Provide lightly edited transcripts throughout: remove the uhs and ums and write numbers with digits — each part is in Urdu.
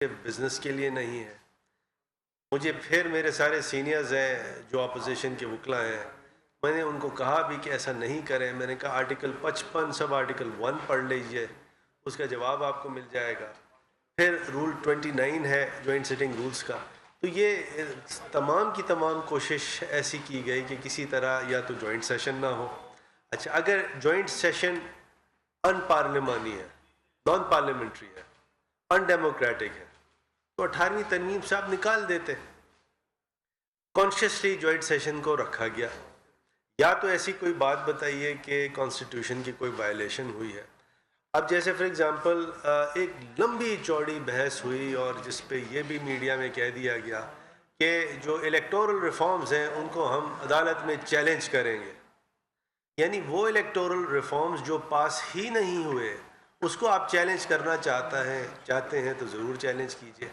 بزنس کے لیے نہیں ہے. مجھے پھر میرے سارے سینئرز ہیں جو اپوزیشن کے وکلا ہیں، میں نے ان کو کہا بھی کہ ایسا نہیں کریں. میں نے کہا آرٹیکل 55 سب آرٹیکل 1 پڑھ لیجئے، اس کا جواب آپ کو مل جائے گا. پھر رول 29 ہے جوائنٹ سٹنگ رولز کا. تو یہ تمام کی تمام کوشش ایسی کی گئی کہ کسی طرح یا تو جوائنٹ سیشن نہ ہو. اچھا، اگر جوائنٹ سیشن ان پارلیمانی ہے، نان پارلیمنٹری ہے، ان ڈیموکریٹک ہے، تو 18ویں ترمیم سے آپ نکال دیتے. کانشیسلی جوائنٹ سیشن کو رکھا گیا. یا تو ایسی کوئی بات بتائیے کہ کانسٹیٹیوشن کی کوئی وائلیشن ہوئی ہے. اب جیسے فار ایگزامپل ایک لمبی چوڑی بحث ہوئی اور جس پہ یہ بھی میڈیا میں کہہ دیا گیا کہ جو الیکٹورل ریفارمز ہیں ان کو ہم عدالت میں چیلنج کریں گے. یعنی وہ الیکٹورل ریفارمز جو پاس ہی نہیں ہوئے اس کو آپ چیلنج کرنا چاہتے ہیں تو ضرور چیلنج کیجئے.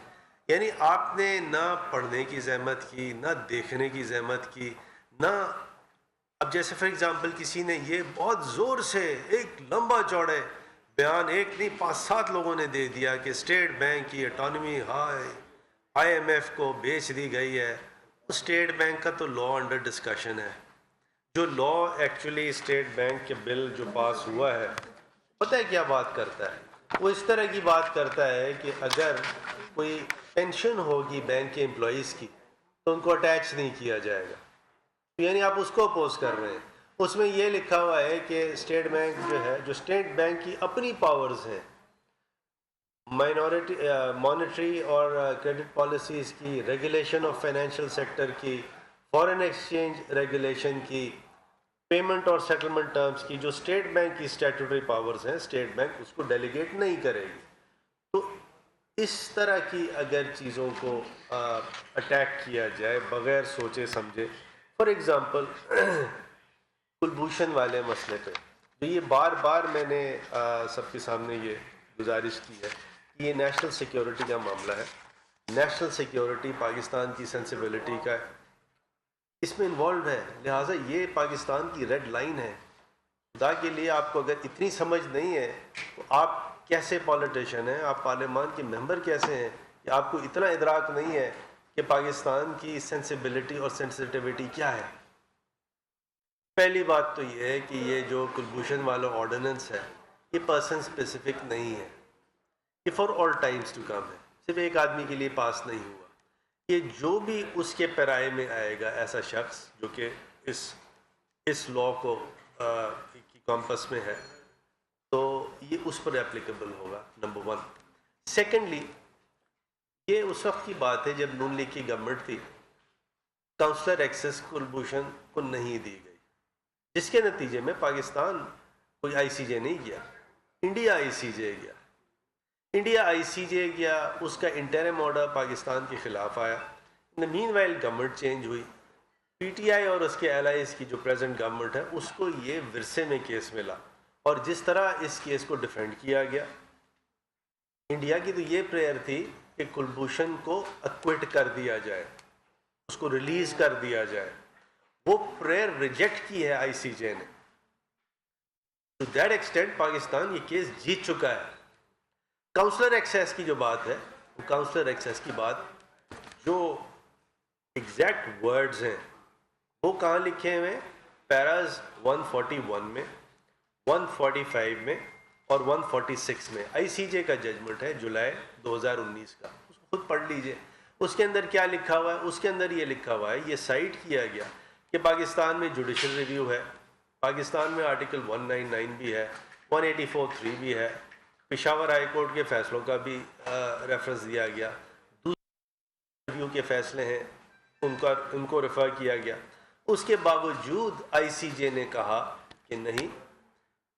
یعنی آپ نے نہ پڑھنے کی زحمت کی، نہ دیکھنے کی زحمت کی، نہ اب جیسے فار ایگزامپل کسی نے یہ بہت زور سے ایک لمبا چوڑے بیان، ایک نہیں 5-7 لوگوں نے دے دیا کہ اسٹیٹ بینک کی اٹانومی آئی ایم ایف کو بیچ دی گئی ہے. اسٹیٹ بینک کا تو لا انڈر ڈسکشن ہے. جو لا ایکچولی اسٹیٹ بینک کے بل جو پاس ہوا ہے، پتہ ہے کیا بات کرتا ہے؟ وہ اس طرح کی بات کرتا ہے کہ اگر کوئی پینشن ہوگی بینک کے امپلائیز کی تو ان کو اٹیچ نہیں کیا جائے گا. یعنی آپ اس کو اپوز کر رہے ہیں. اس میں یہ لکھا ہوا ہے کہ اسٹیٹ بینک جو ہے، جو اسٹیٹ بینک کی اپنی پاورز ہیں، مانیٹری اور کریڈٹ پالیسیز کی، ریگولیشن آف فائنینشیل سیکٹر کی، فارن ایکسچینج ریگولیشن کی، پیمنٹ اور سیٹلمنٹ ٹرمز کی، جو اسٹیٹ بینک کی اسٹیٹوٹری پاورز ہیں، اسٹیٹ بینک اس کو ڈیلیگیٹ نہیں کرے گی. تو اس طرح کی اگر چیزوں کو اٹیک کیا جائے بغیر سوچے سمجھے، فار ایگزامپل کلبھوشن والے مسئلے پہ تو یہ بار بار میں نے سب کے سامنے یہ گزارش کی ہے کہ یہ نیشنل سیکیورٹی کا معاملہ ہے. نیشنل سیکیورٹی پاکستان کی سینسیبلٹی کا اس میں انوالوڈ ہے، لہٰذا یہ پاکستان کی ریڈ لائن ہے. خدا کے لیے آپ کو اگر اتنی سمجھ نہیں ہے تو آپ کیسے پالیٹیشین ہیں، آپ پارلیمان کے ممبر کیسے ہیں کہ آپ کو اتنا ادراک نہیں ہے کہ پاکستان کی سینسیبلٹی اور سینسٹیوٹی کیا ہے. پہلی بات تو یہ ہے کہ یہ جو کلبھوشن والا آرڈیننس ہے یہ پرسن اسپیسیفک نہیں ہے، یہ for all times to come ہے، صرف ایک آدمی کے لیے پاس نہیں ہوا. یہ جو بھی اس کے پیرائے میں آئے گا ایسا شخص جو کہ اس لا کو کی کمپس میں ہے تو یہ اس پر اپلیکیبل ہوگا، نمبر 1. سیکنڈلی، یہ اس وقت کی بات ہے جب نون لیگ کی گورنمنٹ تھی، کاؤنسلر ایکسیس کلبھوشن کو نہیں دی گئی، جس کے نتیجے میں پاکستان کوئی آئی سی جے نہیں گیا، انڈیا آئی سی جے گیا. انڈیا آئی سی جے گیا، اس کا انٹرم آرڈر پاکستان کے خلاف آیا. مین وائل گورنمنٹ چینج ہوئی، پی ٹی آئی اور اس کے ایلائز کی جو پریزنٹ گورنمنٹ ہے اس کو یہ ورثے میں کیس ملا، اور جس طرح اس کیس کو ڈیفینڈ کیا گیا، انڈیا کی تو یہ پریئر تھی کہ کلبھوشن کو اکوٹ کر دیا جائے، اس کو ریلیز کر دیا جائے. وہ پریئر ریجیکٹ کی ہے آئی سی جے نے. ٹو دیٹ ایکسٹینٹ پاکستان یہ کیس جیت چکا ہے. کاؤنسلر ایکسیس کی جو بات ہے، کاؤنسلر ایکسیس کی بات جو ایگزیکٹ ورڈز ہیں وہ کہاں لکھے ہوئے ہیں؟ پیراز 141 میں، 145 میں اور 146 میں. آئی سی جے کا ججمنٹ ہے جولائی 2019 کا، اس کو خود پڑھ لیجئے. اس کے اندر کیا لکھا ہوا ہے؟ اس کے اندر یہ لکھا ہوا ہے، یہ سائٹ کیا گیا کہ پاکستان میں جوڈیشل ریویو ہے، پاکستان میں آرٹیکل 199 بھی ہے، 184(3) بھی ہے، پشاور ہائی کورٹ کے فیصلوں کا بھی ریفرنس دیا گیا، دوسرے ریویو کے فیصلے ہیں ان کو ریفر کیا گیا. اس کے باوجود آئی سی جے نے کہا کہ نہیں،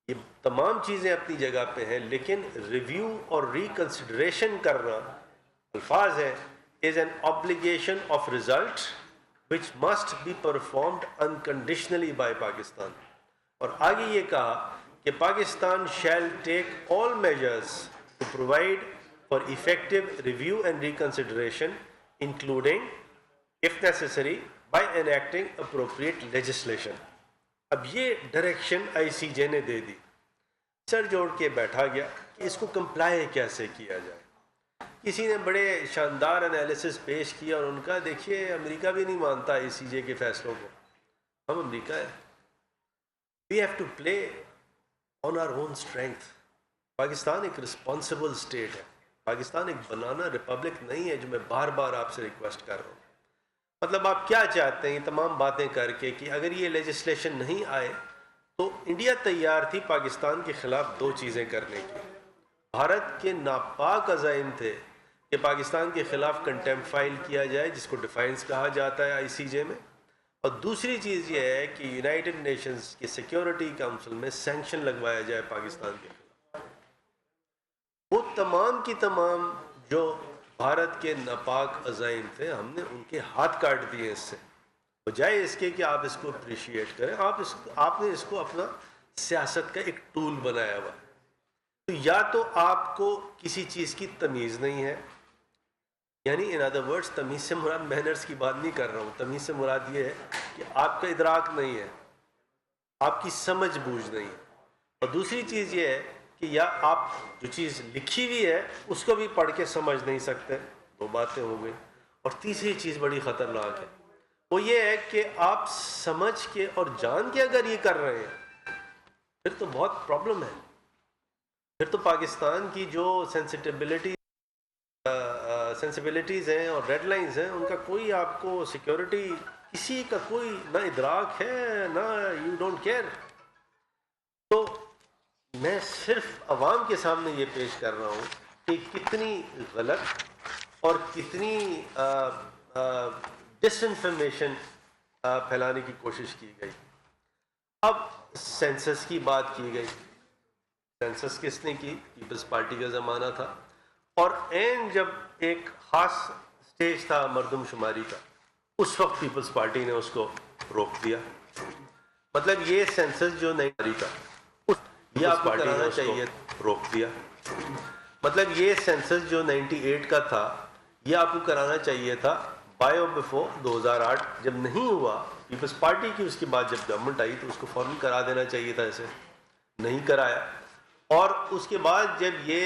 یہ تمام چیزیں اپنی جگہ پہ ہیں، لیکن ریویو اور ریکنسیڈریشن کرنا، الفاظ ہے، is an obligation of result which must be performed unconditionally by Pakistan. اور آگے یہ کہا کہ Pakistan shall take all measures to provide for effective review and reconsideration, including, if necessary, by enacting appropriate legislation. اب یہ ڈائریکشن آئی سی جے نے دے دی، سر جوڑ کے بیٹھا گیا کہ اس کو کمپلائی کیسے کیا جائے. کسی نے بڑے شاندار انالیسس پیش کیا اور ان کا دیکھیے امریکہ بھی نہیں مانتا آئی سی جے کے فیصلوں کو. ہم امریکہ ہے. We have to play on our own strength. Pakistan ایک رسپانسبل اسٹیٹ ہے. پاکستان ایک بنانا ریپبلک نہیں ہے جو میں بار بار آپ سے ریکویسٹ کر رہا ہوں. مطلب آپ کیا چاہتے ہیں یہ تمام باتیں کر کے کہ اگر یہ لیجسلیشن نہیں آئے تو انڈیا تیار تھی پاکستان کے خلاف دو چیزیں کرنے کی. بھارت کے ناپاک عزائم تھے کہ پاکستان کے خلاف کنٹیمپٹ فائل کیا جائے جس کو ڈیفائنس کہا جاتا ہے آئی سی جے میں, اور دوسری چیز یہ ہے کہ یونائٹڈ نیشنز کی سیکیورٹی کونسل میں سینکشن لگوایا جائے پاکستان کے خلاف. وہ تمام کی تمام جو بھارت کے ناپاک عزائم تھے ہم نے ان کے ہاتھ کاٹ دیے. اس سے بجائے اس کے کہ آپ اس کو اپریشیٹ کریں, آپ نے اس کو اپنا سیاست کا ایک ٹول بنایا ہوا. تو یا تو آپ کو کسی چیز کی تمیز نہیں ہے, یعنی ان ادر ورڈز تمیز سے مراد مینرز کی بات نہیں کر رہا ہوں, تمیز سے مراد یہ ہے کہ آپ کا ادراک نہیں ہے, آپ کی سمجھ بوجھ نہیں ہے. اور دوسری چیز یہ ہے کہ یا آپ جو چیز لکھی ہوئی ہے اس کو بھی پڑھ کے سمجھ نہیں سکتے. دو باتیں ہو گئی. اور تیسری چیز بڑی خطرناک ہے, وہ یہ ہے کہ آپ سمجھ کے اور جان کے اگر یہ کر رہے ہیں پھر تو بہت پرابلم ہے. پھر تو پاکستان کی جو سینسیبلٹیز ہیں اور ریڈ لائنز ہیں ان کا کوئی آپ کو سیکیورٹی کسی کا کوئی نہ ادراک ہے نہ یو ڈونٹ کیئر. تو میں صرف عوام کے سامنے یہ پیش کر رہا ہوں کہ کتنی غلط اور کتنی ڈس انفارمیشن پھیلانے کی کوشش کی گئی. اب سینسس کی بات کی گئی. سینسس کس نے کی؟ پیپلز پارٹی کا زمانہ تھا, اور این جب ایک خاص سٹیج تھا مردم شماری کا اس وقت پیپلز پارٹی نے اس کو روک دیا. مطلب یہ سینسس جو نہیں کا یہ آپ کو کرانا چاہیے, روک دیا. مطلب یہ سینسس جو 98 کا تھا یہ آپ کو کرانا چاہیے تھا بائی اور بفور 2008. جب نہیں ہوا پیپلز پارٹی کی اس کے بعد جب گورنمنٹ آئی تو اس کو فوراً کرا دینا چاہیے تھا, اسے نہیں کرایا. اور اس کے بعد جب یہ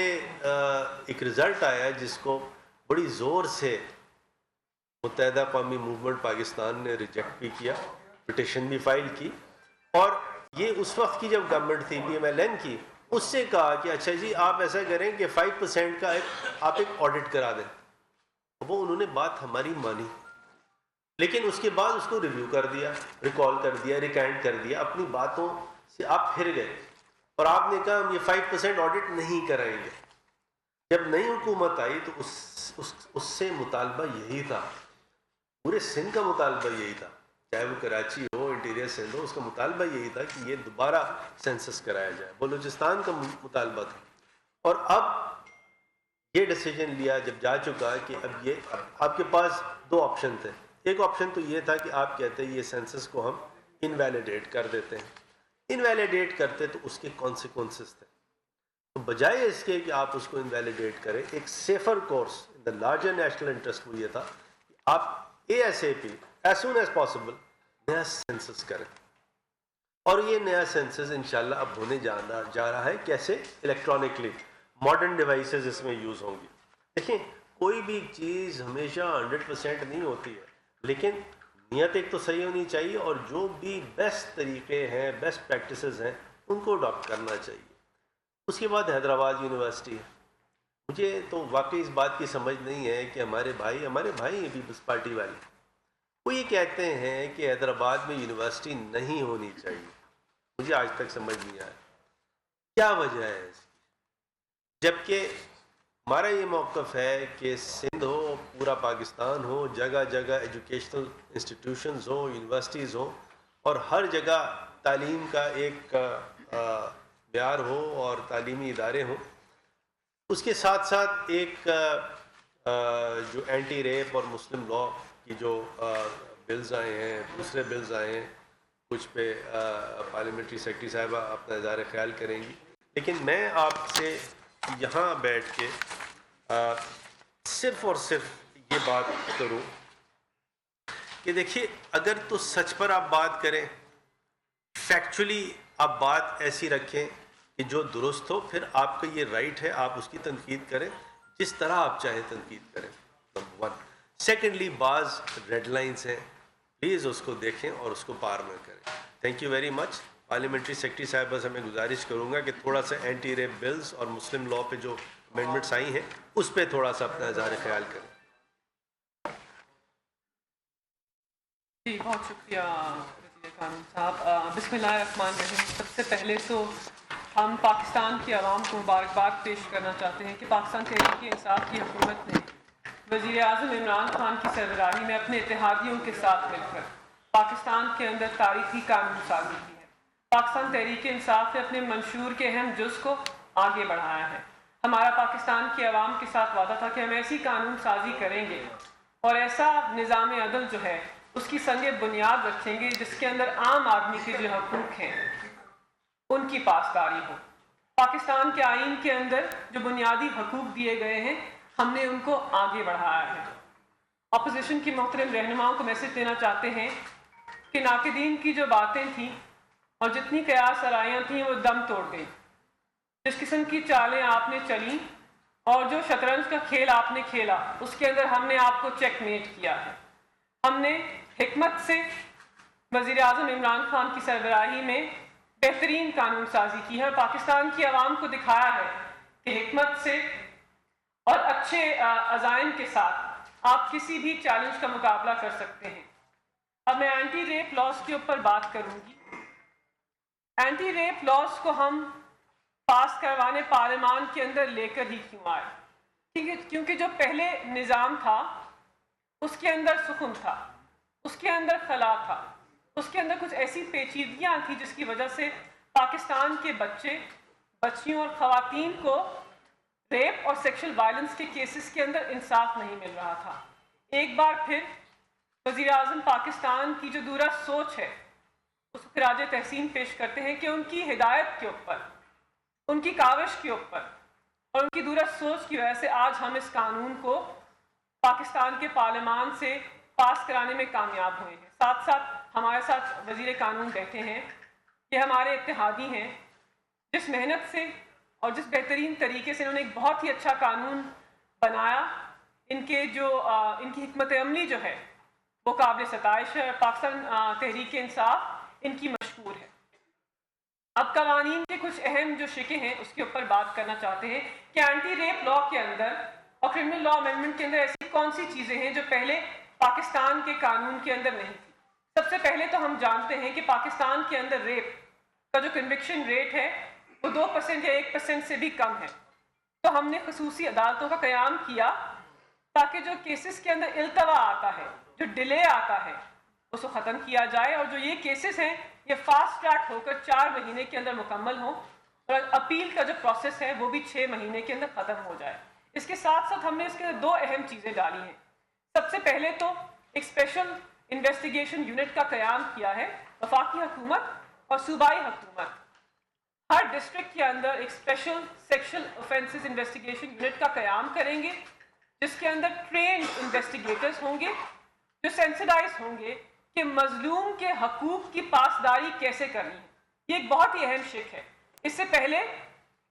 ایک رزلٹ آیا جس کو بڑی زور سے متحدہ قومی موومنٹ پاکستان نے ریجیکٹ بھی کیا, پٹیشن بھی فائل کی, اور یہ اس وقت کی جب گورنمنٹ تھی پی ایم ایل این کی, اس سے کہا کہ اچھا جی آپ ایسا کریں کہ 5% کا آپ ایک آڈٹ کرا دیں. وہ انہوں نے بات ہماری مانی, لیکن اس کے بعد اس کو ریویو کر دیا, ریکال کر دیا, ریکینڈ کر دیا, اپنی باتوں سے آپ پھر گئے اور آپ نے کہا ہم یہ 5% آڈٹ نہیں کرائیں گے. جب نئی حکومت آئی تو اس سے مطالبہ یہی تھا, پورے سندھ کا مطالبہ یہی تھا, چاہے وہ کراچی ہو انٹیریئر سندھ ہو, اس کا مطالبہ یہی تھا کہ یہ دوبارہ سینسس کرایا جائے. بلوچستان کا مطالبہ تھا. اور اب یہ ڈیسیجن لیا جب جا چکا کہ اب یہ آپ کے پاس دو آپشن تھے. ایک آپشن تو یہ تھا کہ آپ کہتے ہیں یہ سینسس کو ہم انویلیڈیٹ کر دیتے ہیں. انویلیڈیٹ کرتے تو اس کے کانسیکوینسز تھے. تو بجائے اس کے کہ آپ اس کو انویلیڈیٹ کریں, ایک safer course in the larger national interest وہ یہ تھا کہ آپ ASAP as soon as possible نیا سینسس کریں. اور یہ نیا سینسس انشاءاللہ اب ہونے جا رہا ہے. کیسے؟ الیکٹرانکلی, ماڈرن ڈیوائسز اس میں یوز ہوں گی. دیکھیں کوئی بھی چیز ہمیشہ 100% نہیں ہوتی ہے, لیکن نیت ایک تو صحیح ہونی چاہیے, اور جو بھی بیسٹ طریقے ہیں ہیں پریکٹسز ہیں ان کو اڈاپٹ کرنا چاہیے. اس کے بعد حیدرآباد یونیورسٹی ہے. مجھے تو واقعی اس بات کی سمجھ نہیں ہے کہ ہمارے بھائی ہیں پیپلز پارٹی والے, وہ یہ کہتے ہیں کہ حیدرآباد میں یونیورسٹی نہیں ہونی چاہیے. مجھے آج تک سمجھ نہیں آیا کیا وجہ ہے اس کی, جبکہ ہمارا یہ موقف ہے کہ سندھ ہو, پورا پاکستان ہو, جگہ جگہ ایجوکیشنل انسٹیٹیوشنز ہوں, یونیورسٹیز ہوں, اور ہر جگہ تعلیم کا ایک معیار ہو اور تعلیمی ادارے ہوں. اس کے ساتھ ساتھ ایک جو اینٹی ریپ اور مسلم لاء کی جو بلز آئے ہیں, دوسرے بلز آئے ہیں, کچھ پہ پارلیمنٹری سیکرٹری صاحبہ اپنا اظہار خیال کریں گی. لیکن میں آپ سے یہاں بیٹھ کے صرف اور صرف یہ بات کروں کہ دیکھیے اگر تو سچ پر آپ بات کریں, فیکچولی آپ بات ایسی رکھیں کہ جو درست ہو, پھر آپ کا یہ رائٹ ہے آپ اس کی تنقید کریں. جس طرح آپ چاہیں تنقید کریں. نمبر 1. سیکنڈلی بعض ریڈ لائنس ہیں, پلیز اس کو دیکھیں اور اس کو پار نہ کریں. Thank you very much. Parliamentary secretary صاحبہ سے میں گزارش کروں گا کہ تھوڑا سا اینٹی ریپ بلز اور مسلم لاء پہ جو امینڈمنٹس آئی ہیں اس پہ تھوڑا سا اپنا اظہار خیال کریں. جی بہت شکریہ وزیر قانون صاحب. بسم اللہ الرحمن الرحیم. سب سے پہلے تو ہم پاکستان کی عوام کو مبارکباد پیش کرنا چاہتے ہیں کہ پاکستان تحریک انصاف کی حکومت نے وزیر اعظم عمران خان کی سربراہی میں اپنے اتحادیوں کے ساتھ مل کر پاکستان کے اندر تاریخی قانون سازی کی ہے. پاکستان تحریک انصاف نے اپنے منشور کے اہم جز کو آگے بڑھایا ہے. ہمارا پاکستان کی عوام کے ساتھ وعدہ تھا کہ ہم ایسی قانون سازی کریں گے اور ایسا نظام عدل جو ہے اس کی سنگ بنیاد رکھیں گے جس کے اندر عام آدمی کے جو حقوق ہیں ان کی پاسداری ہو. پاکستان کے آئین کے اندر جو بنیادی حقوق دیے گئے ہیں ہم نے ان کو آگے بڑھایا ہے. اپوزیشن کی محترم رہنماؤں کو میسج دینا چاہتے ہیں کہ ناقدین کی جو باتیں تھیں اور جتنی قیاس آرائیاں تھیں وہ دم توڑ گئی. جس قسم کی چالیں آپ نے چلیں اور جو شطرنج کا کھیل آپ نے کھیلا اس کے اندر ہم نے آپ کو چیک میٹ کیا ہے. ہم نے حکمت سے وزیر اعظم عمران خان کی سربراہی میں بہترین قانون سازی کی ہے اور پاکستان کی عوام کو دکھایا ہے کہ حکمت سے اور اچھے عزائم کے ساتھ آپ کسی بھی چیلنج کا مقابلہ کر سکتے ہیں. اب میں اینٹی ریپ لاز کے اوپر بات کروں گی. اینٹی ریپ لاز کو ہم پاس کروانے پارلیمان کے اندر لے کر ہی کیوں آئے؟ کیونکہ جو پہلے نظام تھا اس کے اندر سخن تھا, اس کے اندر خلا تھا, اس کے اندر کچھ ایسی پیچیدگیاں تھیں جس کی وجہ سے پاکستان کے بچے, بچیوں اور خواتین کو ریپ اور سیکشل وائلنس کے کیسز کے اندر انصاف نہیں مل رہا تھا. ایک بار پھر وزیر اعظم پاکستان کی جو دورہ سوچ ہے اس کو خراج تحسین پیش کرتے ہیں کہ ان کی ہدایت کے اوپر, ان کی کاوش کے اوپر اور ان کی دورہ سوچ کی وجہ سے آج ہم اس قانون کو پاکستان کے پارلیمان سے پاس کرانے میں کامیاب ہوئے ہیں. ساتھ ساتھ ہمارے ساتھ وزیر قانون بیٹھے ہیں, یہ ہمارے اتحادی ہیں جس محنت سے اور جس بہترین طریقے سے انہوں نے ایک بہت ہی اچھا قانون بنایا. ان کی حکمت عملی جو ہے وہ قابل ستائش ہے. پاکستان تحریک انصاف ان کی مشکور ہے. اب قوانین کے کچھ اہم جو شقیں ہیں اس کے اوپر بات کرنا چاہتے ہیں کہ اینٹی ریپ لاء کے اندر اور کرمنل لاء امینڈمنٹ کے اندر ایسی کون سی چیزیں ہیں جو پہلے پاکستان کے قانون کے اندر نہیں تھی. سب سے پہلے تو ہم جانتے ہیں کہ پاکستان کے اندر ریپ کا جو کنوکشن ریٹ ہے وہ 2% یا 1% سے بھی کم ہے. تو ہم نے خصوصی عدالتوں کا قیام کیا تاکہ جو کیسز کے اندر التوا آتا ہے, جو ڈیلے آتا ہے اس کو ختم کیا جائے اور جو یہ کیسز ہیں یہ فاسٹ ٹریک ہو کر 4 مہینے کے اندر مکمل ہوں اور اپیل کا جو پروسیس ہے وہ بھی 6 مہینے کے اندر ختم ہو جائے. اس کے ساتھ ساتھ ہم نے اس کے اندر 2 اہم چیزیں ڈالی ہیں. سب سے پہلے تو ایک اسپیشل انویسٹیگیشن یونٹ کا قیام کیا ہے. وفاقی حکومت اور صوبائی حکومت ہر ڈسٹرکٹ کے اندر ایک special sexual offences investigation unit کا قیام کریں گے جس کے اندر ٹرینڈ انویسٹیگیٹرز ہوں گے جو سینسٹائز ہوں گے کہ مظلوم کے حقوق کی پاسداری کیسے کرنی ہے. یہ ایک بہت ہی اہم شق ہے. اس سے پہلے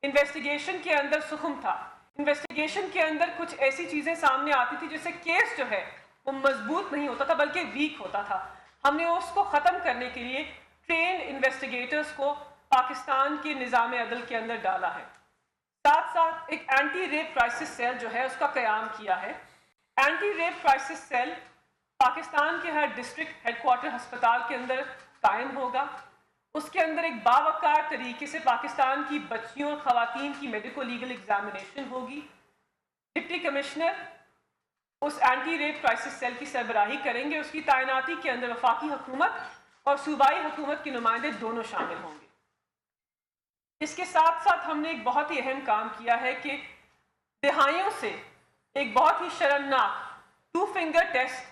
انویسٹیگیشن کے اندر سخن تھا. انویسٹیگیشن کے اندر کچھ ایسی چیزیں سامنے آتی تھی جس سے کیس جو ہے وہ مضبوط نہیں ہوتا تھا بلکہ ویک ہوتا تھا. ہم نے اس کو ختم کرنے کے لیے ٹرینڈ انویسٹیگیٹرز کو پاکستان کے نظام عدل کے اندر ڈالا ہے. ساتھ ساتھ ایک اینٹی ریپ کرائسس سیل جو ہے اس کا قیام کیا ہے. Anti rape crisis cell Pakistan کے ہر ڈسٹرکٹ ہیڈ کوارٹر ہسپتال کے اندر قائم ہوگا. اس کے اندر ایک باوقار طریقے سے پاکستان کی بچیوں اور خواتین کی میڈیکو لیگل ایگزامینیشن ہوگی. ڈپٹی کمشنر اس اینٹی ریپ کرائسس سیل کی سربراہی کریں گے. اس کی تعیناتی کے اندر وفاقی حکومت اور صوبائی حکومت کے نمائندے دونوں شامل ہوں گے. اس کے ساتھ ساتھ ہم نے ایک بہت ہی اہم کام کیا ہے کہ دہائیوں سے ایک بہت ہی شرمناک 2 فنگر ٹیسٹ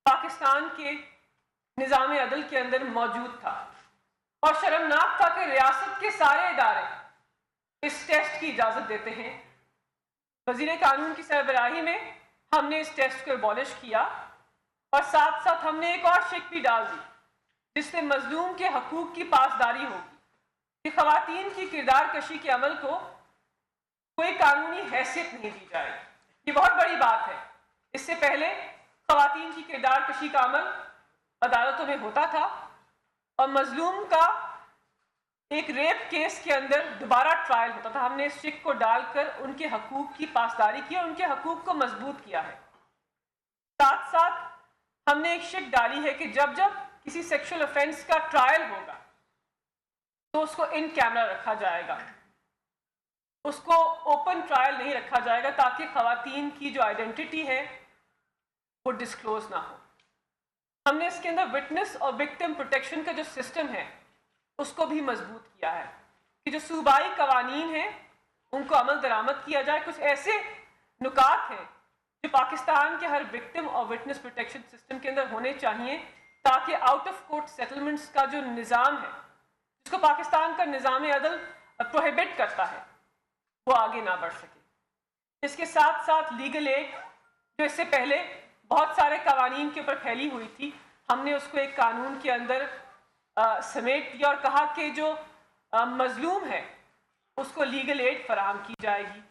پاکستان کے نظام عدل کے اندر موجود تھا اور شرمناک تھا کہ ریاست کے سارے ادارے اس ٹیسٹ کی اجازت دیتے ہیں. وزیر قانون کی سربراہی میں ہم نے اس ٹیسٹ کو ایبالش کیا اور ساتھ ساتھ ہم نے ایک اور شق بھی ڈال دی جس سے مظلوم کے حقوق کی پاسداری ہوگی کہ خواتین کی کردار کشی کے عمل کو کوئی قانونی حیثیت نہیں دی جائے گی۔ یہ بہت بڑی بات ہے۔ اس سے پہلے خواتین کی کردار کشی کا عمل عدالتوں میں ہوتا تھا اور مظلوم کا ایک ریپ کیس کے اندر دوبارہ ٹرائل ہوتا تھا۔ ہم نے اس شک کو ڈال کر ان کے حقوق کی پاسداری کی اور ان کے حقوق کو مضبوط کیا ہے۔ ساتھ ساتھ ہم نے ایک شک ڈالی ہے کہ جب جب کسی سیکشل افینس کا ٹرائل ہوگا تو اس کو ان کیمرہ رکھا جائے گا، اس کو اوپن ٹرائل نہیں رکھا جائے گا تاکہ خواتین کی جو آئیڈینٹی ہے وہ ڈسکلوز نہ ہو۔ ہم نے اس کے اندر وٹنس اور وکٹم پروٹیکشن کا جو سسٹم ہے اس کو بھی مضبوط کیا ہے کہ جو صوبائی قوانین ہیں ان کو عمل درآمد کیا جائے۔ کچھ ایسے نکات ہیں جو پاکستان کے ہر وکٹم اور وٹنس پروٹیکشن سسٹم کے اندر ہونے چاہیے تاکہ آؤٹ آف کورٹ سیٹلمنٹس کا جو نظام ہے جس کو پاکستان کا نظام عدل پروہیبٹ کرتا ہے وہ آگے نہ بڑھ سکے۔ اس کے ساتھ ساتھ لیگل ایڈ جو اس سے پہلے بہت سارے قوانین کے اوپر پھیلی ہوئی تھی، ہم نے اس کو ایک قانون کے اندر سمیٹ دیا اور کہا کہ جو مظلوم ہے اس کو لیگل ایڈ فراہم کی جائے گی۔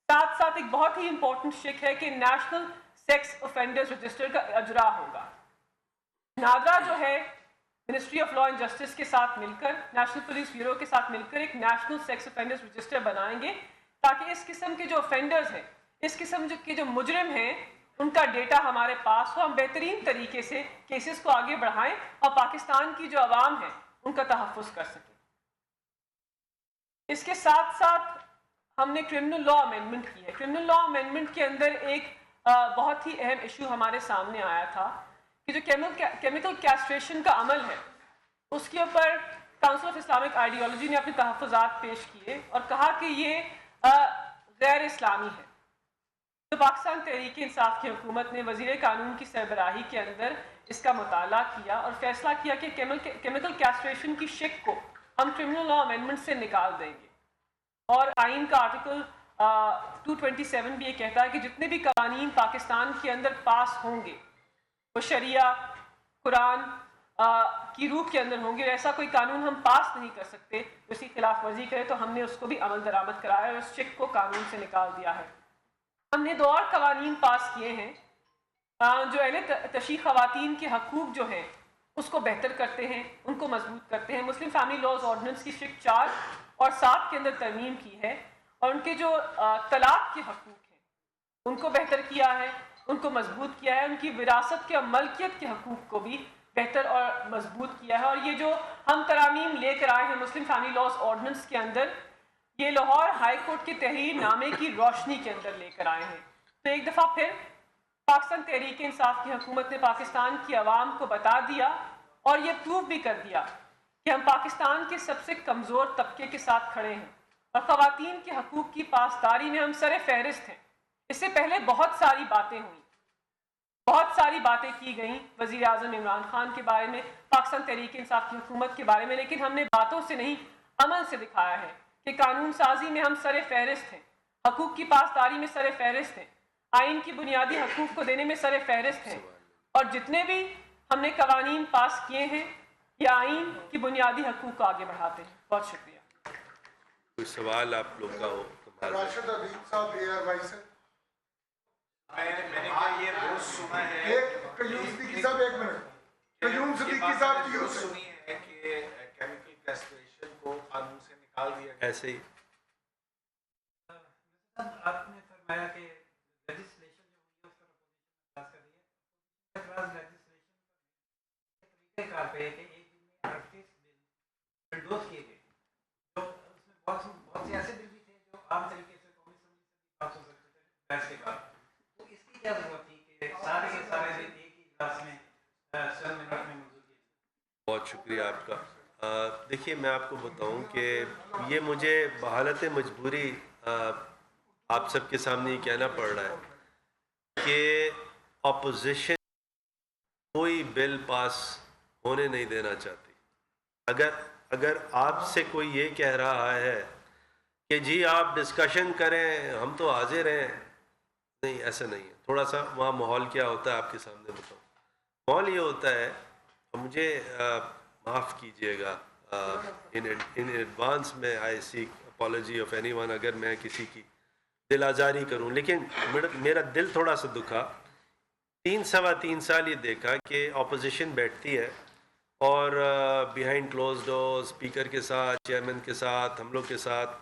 ساتھ ساتھ ایک بہت ہی امپورٹنٹ شک ہے کہ نیشنل سیکس افینڈرز رجسٹر کا اجرا ہوگا۔ نادرا جو ہے ministry of law and justice کے ساتھ مل کر، نیشنل پولیس بیورو کے ساتھ مل کر ایک نیشنل سیکس افینڈرز رجسٹر بنائیں گے تاکہ اس قسم کے جو افینڈرز ہیں، اس قسم کے جو مجرم ہیں، ان کا ڈیٹا ہمارے پاس ہو، ہم بہترین طریقے سے کیسز کو آگے بڑھائیں اور پاکستان کی جو عوام ہے ان کا تحفظ کر سکیں۔ اس کے ساتھ ساتھ ہم نے کرمنل لا امینڈمنٹ کی ہے۔ کرمنل لا امینڈمنٹ کے اندر ایک بہت ہی اہم ایشو ہمارے سامنے آیا تھا کہ جو کیمیکل کیسٹریشن کا عمل ہے اس کے اوپر کاؤنسل آف اسلامک آئیڈیالوجی نے اپنے تحفظات پیش کیے اور کہا کہ یہ غیر اسلامی ہے۔ تو پاکستان تحریک انصاف کی حکومت نے وزیر قانون کی سربراہی کے اندر اس کا مطالعہ کیا اور فیصلہ کیا کہ کیمیکل کیسٹریشن کی شک کو ہم کرمنل لا امینڈمنٹ سے نکال دیں گے، اور آئین کا آرٹیکل 227 بھی یہ کہتا ہے کہ جتنے بھی قوانین پاکستان کے اندر پاس ہوں گے وہ شریعہ قرآن کی روح کے اندر ہوں گے، ایسا کوئی قانون ہم پاس نہیں کر سکتے جو اس کی خلاف ورزی کرے، تو ہم نے اس کو بھی عمل درآمد کرایا اور اس شک کو قانون سے نکال دیا ہے۔ ہم نے 2 اور قوانین پاس کیے ہیں جو اہل تشیع خواتین کے حقوق جو ہیں اس کو بہتر کرتے ہیں، ان کو مضبوط کرتے ہیں۔ مسلم فیملی لاز آرڈیننس کی شک 4 اور 7 کے اندر ترمیم کی ہے اور ان کے جو طلاق کے حقوق ہیں ان کو بہتر کیا ہے، ان کو مضبوط کیا ہے، ان کی وراثت کے اور ملکیت کے حقوق کو بھی بہتر اور مضبوط کیا ہے۔ اور یہ جو ہم ترامیم لے کر آئے ہیں مسلم فیملی لاز آرڈیننس کے اندر، یہ لاہور ہائی کورٹ کے تحریر نامے کی روشنی کے اندر لے کر آئے ہیں۔ تو ایک دفعہ پھر پاکستان تحریک انصاف کی حکومت نے پاکستان کی عوام کو بتا دیا اور یہ پروف بھی کر دیا کہ ہم پاکستان کے سب سے کمزور طبقے کے ساتھ کھڑے ہیں اور خواتین کے حقوق کی پاسداری میں ہم سر فہرست ہیں۔ اس سے پہلے بہت ساری باتیں ہوئیں، بہت ساری باتیں کی گئیں وزیر اعظم عمران خان کے بارے میں، پاکستان تحریک انصاف کی حکومت کے بارے میں، لیکن ہم نے باتوں سے نہیں عمل سے دکھایا ہے کہ قانون سازی میں ہم سر فہرست ہیں، حقوق کی پاسداری میں سر فہرست ہیں، آئین کی بنیادی حقوق کو دینے میں سر فہرست ہیں، اور جتنے بھی ہم نے قوانین پاس کیے ہیں یہ آئین کی بنیادی حقوق کو آگے بڑھاتے ہیں۔ بہت شکریہ۔ کوئی سوال آپ لوگ کا ہو تو راشد عدیب صاحب اے آر وائی سے میں نے کیا یہ روز سنا ہے، قیوم صدیقی صاحب ایک منٹ، قیوم صدیقی صاحب روز سنی ہے کہ کیمیکل کیسٹریشن کو قانون سے نکال دیا گیا۔ ایسے ہی آپ نے فرمایا کہ لیجسلیشن جو ہوئی ہے اس پر اپوزیشن پاس کر رہی ہے، لیجسلیشن طریقہ کار پہ ہے کہ ایک دن میں 38 بل انڈوز کیے گئے، جو اس میں بہت سے ایسے بل بھی تھے جو عام طریقے سے قومی اسمبلی سے پاس ہو سکتے تھے بحث کے بعد، تو اس کی کیا ضرورت تھی کہ سارے کے سارے بل ایک ہی اجلاس میں چند منٹ میں منظور کیے جائیں؟ بہت شکریہ آپ کا۔ دیکھیے میں آپ کو بتاؤں کہ یہ مجھے بحالت مجبوری آپ سب کے سامنے یہ کہنا پڑ رہا ہے کہ اپوزیشن کوئی بل پاس ہونے نہیں دینا چاہتی۔ اگر آپ سے کوئی یہ کہہ رہا ہے کہ جی آپ ڈسکشن کریں ہم تو حاضر ہیں، نہیں ایسا نہیں ہے۔ تھوڑا سا وہاں ماحول کیا ہوتا ہے آپ کے سامنے بتاؤں۔ ماحول یہ ہوتا ہے، مجھے معاف کیجئے گا ان ایڈوانس میں آئی سیک اپالوجی آف اینی ون اگر میں کسی کی دل آزاری کروں، لیکن میرا دل تھوڑا سا دکھا. 3 سال یہ دیکھا کہ اپوزیشن بیٹھتی ہے اور بیہائنڈ کلوز ڈور اسپیکر کے ساتھ، چیئرمین کے ساتھ، ہم لوگ کے ساتھ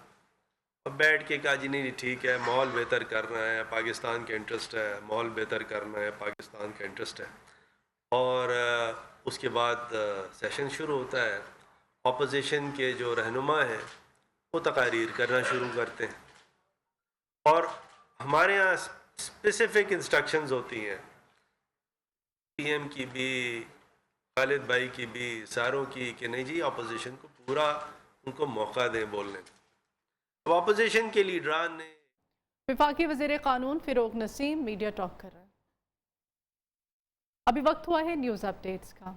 بیٹھ کے کہا جی نہیں ٹھیک ہے، ماحول بہتر کرنا ہے، پاکستان کا انٹرسٹ ہے، ماحول بہتر کرنا ہے، پاکستان کا انٹرسٹ ہے. اور اس کے بعد سیشن شروع ہوتا ہے. اپوزیشن کے جو رہنما ہیں وہ تقاریر کرنا شروع کرتے ہیں اور ہمارے ہاں اسپیسیفک انسٹرکشنز ہوتی ہیں، پی ایم کی بھی، خالد بھائی کی بھی، ساروں کی، کہ نہیں جی اپوزیشن کو پورا ان کو موقع دیں بولنے میں. اب اپوزیشن کے لیڈران نے وفاقی وزیر قانون فروغ نسیم میڈیا ٹاک کر رہے ہیں. ابھی وقت ہوا ہے نیوز اپ ڈیٹس کا.